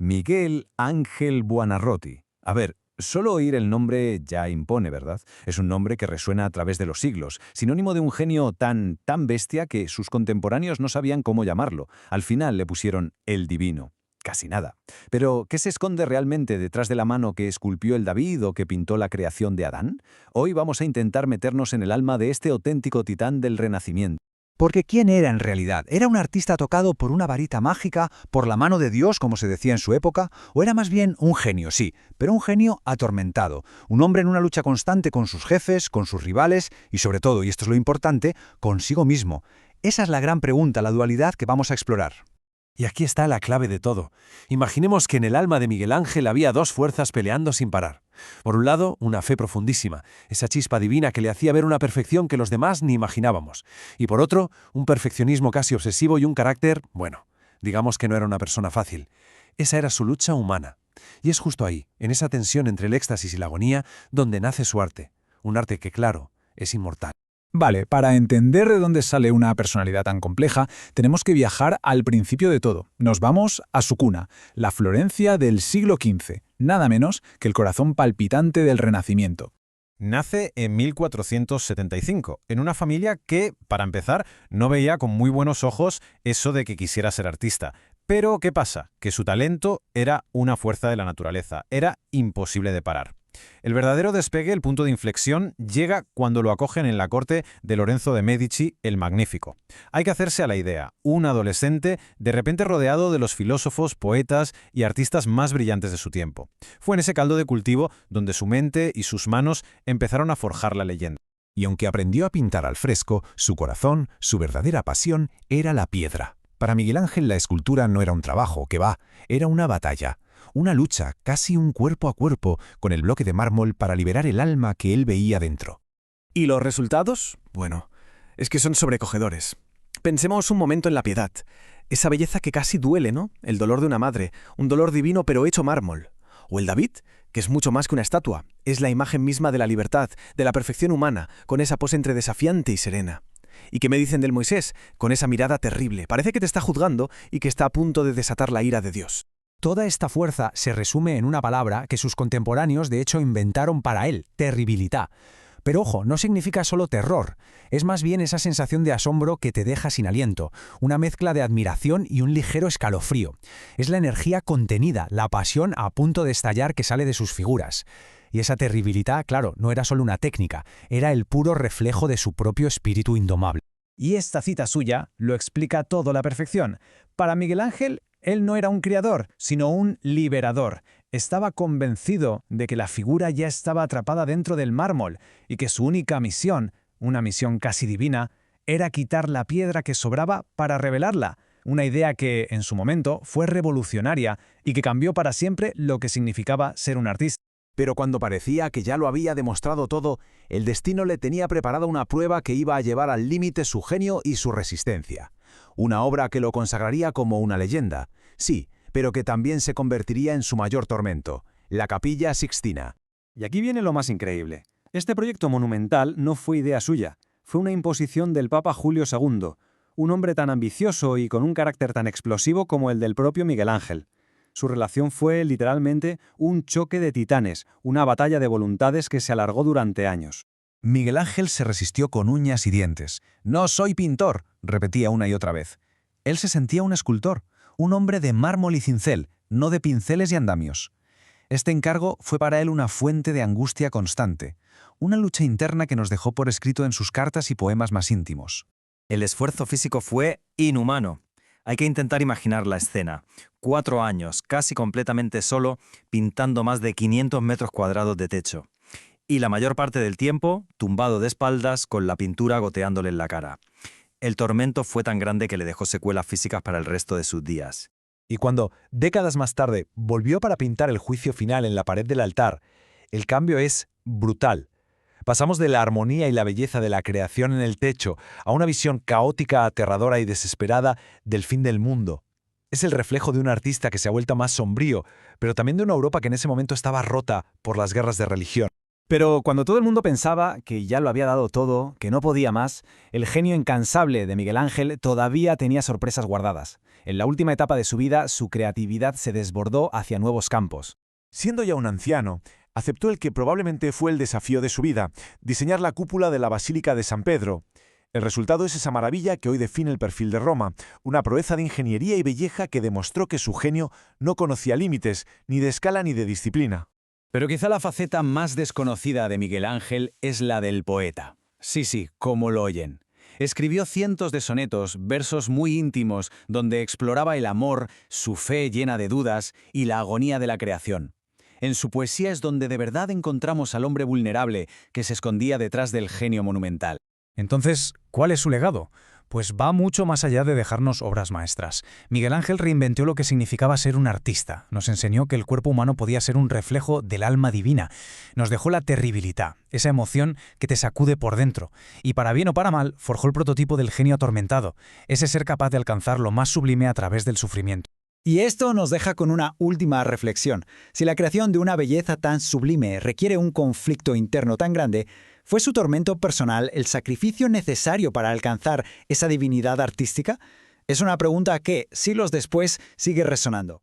Miguel Ángel Buonarroti. A ver, solo oír el nombre ya impone, ¿verdad? Es un nombre que resuena a través de los siglos, sinónimo de un genio tan bestia que sus contemporáneos no sabían cómo llamarlo. Al final le pusieron el divino. Casi nada. Pero, ¿qué se esconde realmente detrás de la mano que esculpió el David o que pintó la creación de Adán? Hoy vamos a intentar meternos en el alma de este auténtico titán del Renacimiento. Porque ¿quién era en realidad? ¿Era un artista tocado por una varita mágica, por la mano de Dios, como se decía en su época? ¿O era más bien un genio, sí, pero un genio atormentado? Un hombre en una lucha constante con sus jefes, con sus rivales y sobre todo, y esto es lo importante, consigo mismo. Esa es la gran pregunta, la dualidad que vamos a explorar. Y aquí está la clave de todo. Imaginemos que en el alma de Miguel Ángel había dos fuerzas peleando sin parar. Por un lado, una fe profundísima, esa chispa divina que le hacía ver una perfección que los demás ni imaginábamos. Y por otro, un perfeccionismo casi obsesivo y un carácter, bueno, digamos que no era una persona fácil. Esa era su lucha humana. Y es justo ahí, en esa tensión entre el éxtasis y la agonía, donde nace su arte. Un arte que, claro, es inmortal. Vale, para entender de dónde sale una personalidad tan compleja, tenemos que viajar al principio de todo. Nos vamos a su cuna, la Florencia del siglo XV, nada menos que el corazón palpitante del Renacimiento. Nace en 1475, en una familia que, para empezar, no veía con muy buenos ojos eso de que quisiera ser artista. Pero, ¿qué pasa? Que su talento era una fuerza de la naturaleza, era imposible de parar. El verdadero despegue, el punto de inflexión, llega cuando lo acogen en la corte de Lorenzo de Medici el Magnífico. Hay que hacerse a la idea, un adolescente de repente rodeado de los filósofos, poetas y artistas más brillantes de su tiempo. Fue en ese caldo de cultivo donde su mente y sus manos empezaron a forjar la leyenda. Y aunque aprendió a pintar al fresco, su corazón, su verdadera pasión, era la piedra. Para Miguel Ángel la escultura no era un trabajo, que va, era una batalla. Una lucha, casi un cuerpo a cuerpo, con el bloque de mármol para liberar el alma que él veía dentro. ¿Y los resultados? Bueno, es que son sobrecogedores. Pensemos un momento en la piedad. Esa belleza que casi duele, ¿no? El dolor de una madre, un dolor divino pero hecho mármol. O el David, que es mucho más que una estatua. Es la imagen misma de la libertad, de la perfección humana, con esa pose entre desafiante y serena. ¿Y qué me dicen del Moisés? Con esa mirada terrible. Parece que te está juzgando y que está a punto de desatar la ira de Dios. Toda esta fuerza se resume en una palabra que sus contemporáneos de hecho inventaron para él, terribilità. Pero ojo, no significa solo terror, es más bien esa sensación de asombro que te deja sin aliento, una mezcla de admiración y un ligero escalofrío. Es la energía contenida, la pasión a punto de estallar que sale de sus figuras. Y esa terribilità, claro, no era solo una técnica, era el puro reflejo de su propio espíritu indomable. Y esta cita suya lo explica todo a la perfección. Para Miguel Ángel, él no era un creador, sino un liberador. Estaba convencido de que la figura ya estaba atrapada dentro del mármol y que su única misión, una misión casi divina, era quitar la piedra que sobraba para revelarla. Una idea que, en su momento, fue revolucionaria y que cambió para siempre lo que significaba ser un artista. Pero cuando parecía que ya lo había demostrado todo, el destino le tenía preparada una prueba que iba a llevar al límite su genio y su resistencia. Una obra que lo consagraría como una leyenda, sí, pero que también se convertiría en su mayor tormento, la Capilla Sixtina. Y aquí viene lo más increíble. Este proyecto monumental no fue idea suya, fue una imposición del Papa Julio II, un hombre tan ambicioso y con un carácter tan explosivo como el del propio Miguel Ángel. Su relación fue, literalmente, un choque de titanes, una batalla de voluntades que se alargó durante años. Miguel Ángel se resistió con uñas y dientes. «No soy pintor», repetía una y otra vez. Él se sentía un escultor, un hombre de mármol y cincel, no de pinceles y andamios. Este encargo fue para él una fuente de angustia constante, una lucha interna que nos dejó por escrito en sus cartas y poemas más íntimos. El esfuerzo físico fue inhumano. Hay que intentar imaginar la escena. 4 años, casi completamente solo, pintando más de 500 metros cuadrados de techo. Y la mayor parte del tiempo, tumbado de espaldas, con la pintura goteándole en la cara. El tormento fue tan grande que le dejó secuelas físicas para el resto de sus días. Y cuando, décadas más tarde, volvió para pintar el juicio final en la pared del altar, el cambio es brutal. Pasamos de la armonía y la belleza de la creación en el techo a una visión caótica, aterradora y desesperada del fin del mundo. Es el reflejo de un artista que se ha vuelto más sombrío, pero también de una Europa que en ese momento estaba rota por las guerras de religión. Pero cuando todo el mundo pensaba que ya lo había dado todo, que no podía más, el genio incansable de Miguel Ángel todavía tenía sorpresas guardadas. En la última etapa de su vida, su creatividad se desbordó hacia nuevos campos. Siendo ya un anciano, aceptó el que probablemente fue el desafío de su vida, diseñar la cúpula de la Basílica de San Pedro. El resultado es esa maravilla que hoy define el perfil de Roma, una proeza de ingeniería y belleza que demostró que su genio no conocía límites, ni de escala ni de disciplina. Pero quizá la faceta más desconocida de Miguel Ángel es la del poeta. Sí, como lo oyen. Escribió cientos de sonetos, versos muy íntimos, donde exploraba el amor, su fe llena de dudas y la agonía de la creación. En su poesía es donde de verdad encontramos al hombre vulnerable que se escondía detrás del genio monumental. Entonces, ¿cuál es su legado? Pues va mucho más allá de dejarnos obras maestras. Miguel Ángel reinventó lo que significaba ser un artista. Nos enseñó que el cuerpo humano podía ser un reflejo del alma divina. Nos dejó la terribilidad, esa emoción que te sacude por dentro. Y para bien o para mal, forjó el prototipo del genio atormentado, ese ser capaz de alcanzar lo más sublime a través del sufrimiento. Y esto nos deja con una última reflexión. Si la creación de una belleza tan sublime requiere un conflicto interno tan grande, ¿fue su tormento personal el sacrificio necesario para alcanzar esa divinidad artística? Es una pregunta que, siglos después, sigue resonando.